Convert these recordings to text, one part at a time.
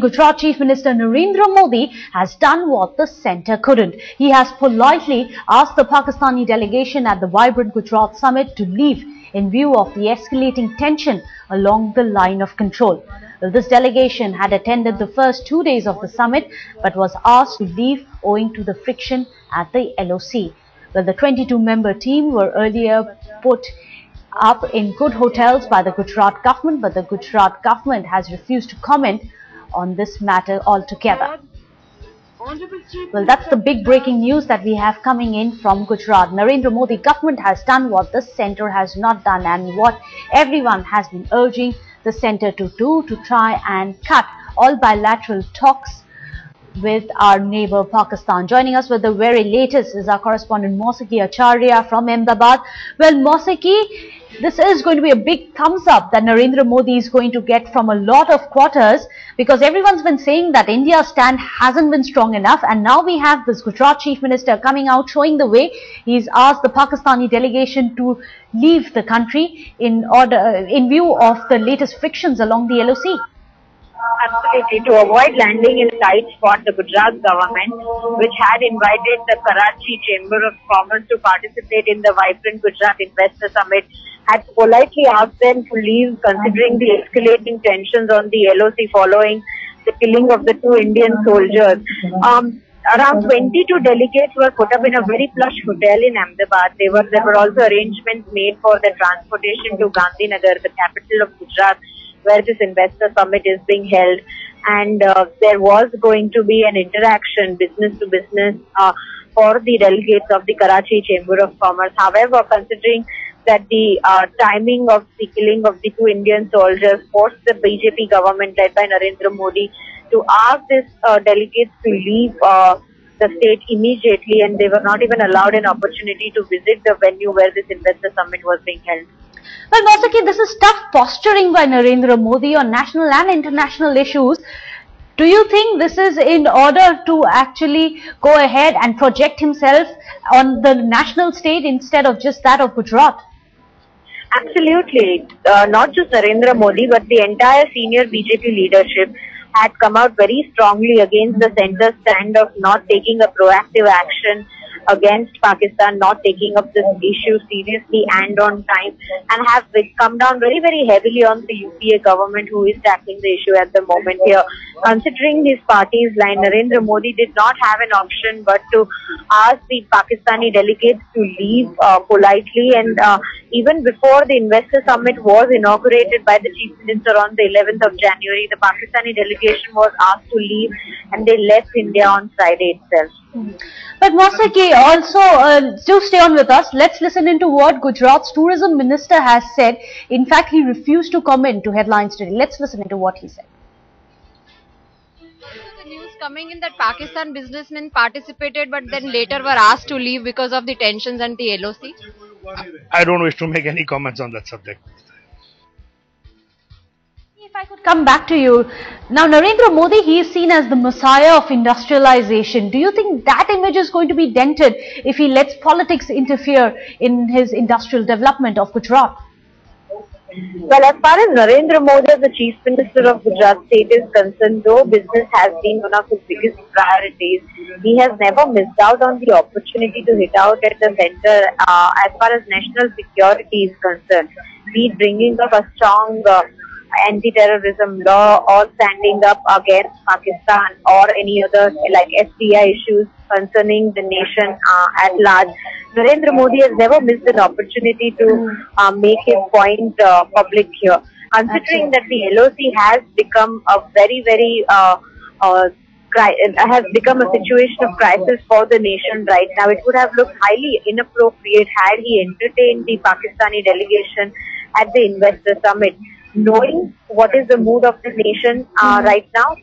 Gujarat Chief Minister Narendra Modi has done what the centre couldn't. He has politely asked the Pakistani delegation at the Vibrant Gujarat Summit to leave in view of the escalating tension along the line of control. Well, this delegation had attended the first 2 days of the summit but was asked to leave owing to the friction at the LoC. Well, the 22-member team were earlier put up in good hotels by the Gujarat government, but the Gujarat government has refused to comment on this matter altogether. Well, that's the big breaking news that we have coming in from Gujarat. Narendra Modi government has done what the centre has not done and what everyone has been urging the centre to do, to try and cut all bilateral talks with our neighbor Pakistan. Joining us with the very latest is our correspondent Mosaki Acharya from Ahmedabad. Well, Mosaki, this is going to be a big thumbs up that Narendra Modi is going to get from a lot of quarters, because everyone's been saying that India's stand hasn't been strong enough, and now we have this Gujarat Chief Minister coming out showing the way. He's asked the Pakistani delegation to leave the country in view of the latest frictions along the LoC. Absolutely. To avoid landing in a tight spot, the Gujarat government, which had invited the Karachi Chamber of Commerce to participate in the Vibrant Gujarat Investor Summit, had politely asked them to leave, considering the escalating tensions on the LoC following the killing of the 2 Indian soldiers. Around 22 delegates were put up in a very plush hotel in Ahmedabad. There were also arrangements made for the transportation to Gandhinagar, the capital of Gujarat, where this investor summit is being held, and there was going to be an interaction business to business for the delegates of the Karachi Chamber of Commerce. However, considering that the timing of the killing of the 2 Indian soldiers forced the BJP government led by Narendra Modi to ask these delegates to leave the state immediately, and they were not even allowed an opportunity to visit the venue where this investor summit was being held. Well, Mosaki, this is tough posturing by Narendra Modi on national and international issues. Do you think this is in order to actually go ahead and project himself on the national stage instead of just that of Gujarat? Absolutely. Not just Narendra Modi, but the entire senior BJP leadership had come out very strongly against the centre's stand of not taking a proactive action against Pakistan, not taking up this issue seriously and on time, and have come down very, very heavily on the UPA government, who is tackling the issue at the moment here. Considering his party's line, Narendra Modi did not have an option but to ask the Pakistani delegates to leave politely, and even before the investor summit was inaugurated by the Chief Minister on the 11th of January, the Pakistani delegation was asked to leave and they left India on Friday itself. But Mosaki, also, do stay on with us. Let's listen into what Gujarat's tourism minister has said. In fact, he refused to comment to headlines today. Let's listen into what he said. The news coming in that Pakistan businessmen participated but then later were asked to leave because of the tensions and the LoC. I don't wish to make any comments on that subject. If I could come back to you. Now, Narendra Modi, he is seen as the messiah of industrialization. Do you think that image is going to be dented if he lets politics interfere in his industrial development of Gujarat? Well, as far as Narendra Modi as the Chief Minister of Gujarat state is concerned, though business has been one of his biggest priorities, he has never missed out on the opportunity to hit out at the centre as far as national security is concerned, be it bringing up a strong anti-terrorism law or standing up against Pakistan or any other like FDI issues concerning the nation at large. Narendra Modi has never missed an opportunity to make his point public here. Considering that the LoC has become a very, has become a situation of crisis for the nation right now, it would have looked highly inappropriate had he entertained the Pakistani delegation at the investor summit. Knowing what is the mood of the nation right now,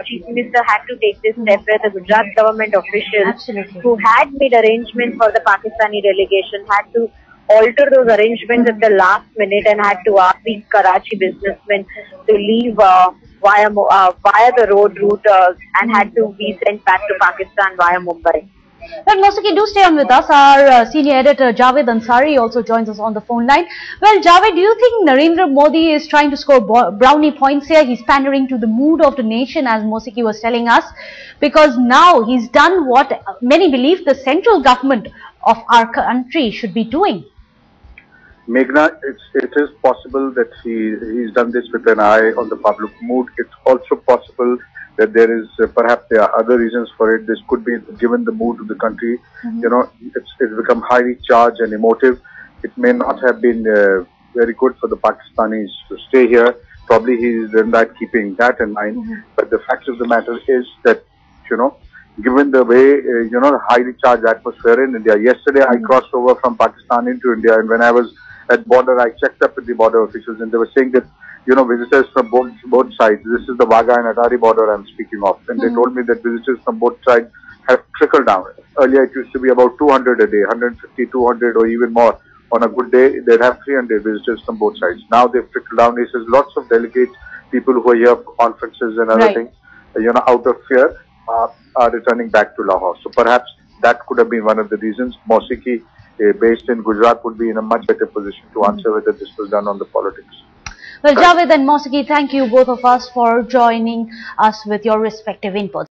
Chief Minister had to take this step where the Gujarat government officials who had made arrangements for the Pakistani delegation had to alter those arrangements at the last minute and had to ask the Karachi businessmen to leave via the road route and had to be sent back to Pakistan via Mumbai. Well, Mosiki, do stay on with us. Our senior editor Javed Ansari also joins us on the phone line. Well, Javed, do you think Narendra Modi is trying to score brownie points here? He's pandering to the mood of the nation, as Mosiki was telling us, because now he's done what many believe the central government of our country should be doing. Meghna, it is possible that he's done this with an eye on the public mood. It's also possible that perhaps there are other reasons for it. This could be given the mood of the country. You know, it's become highly charged and emotive. It may not have been very good for the Pakistanis to stay here. Probably he's done that keeping that in mind. But the fact of the matter is that, you know, given the way, the highly charged atmosphere in India. Yesterday I crossed over from Pakistan into India, and when I was at border, I checked up with the border officials, and they were saying that, you know, visitors from both sides, this is the Wagah and Atari border I'm speaking of, and they told me that visitors from both sides have trickled down. Earlier it used to be about 200 a day, 150, 200 or even more. On a good day, they'd have 300 visitors from both sides. Now they've trickled down. He says lots of delegates, people who are here for conferences and other things, out of fear, are returning back to Lahore. So perhaps that could have been one of the reasons. Mosiki, based in Gujarat, would be in a much better position to answer whether this was done on the politics. Well, Javed and Mosiki, thank you both of us for joining us with your respective inputs.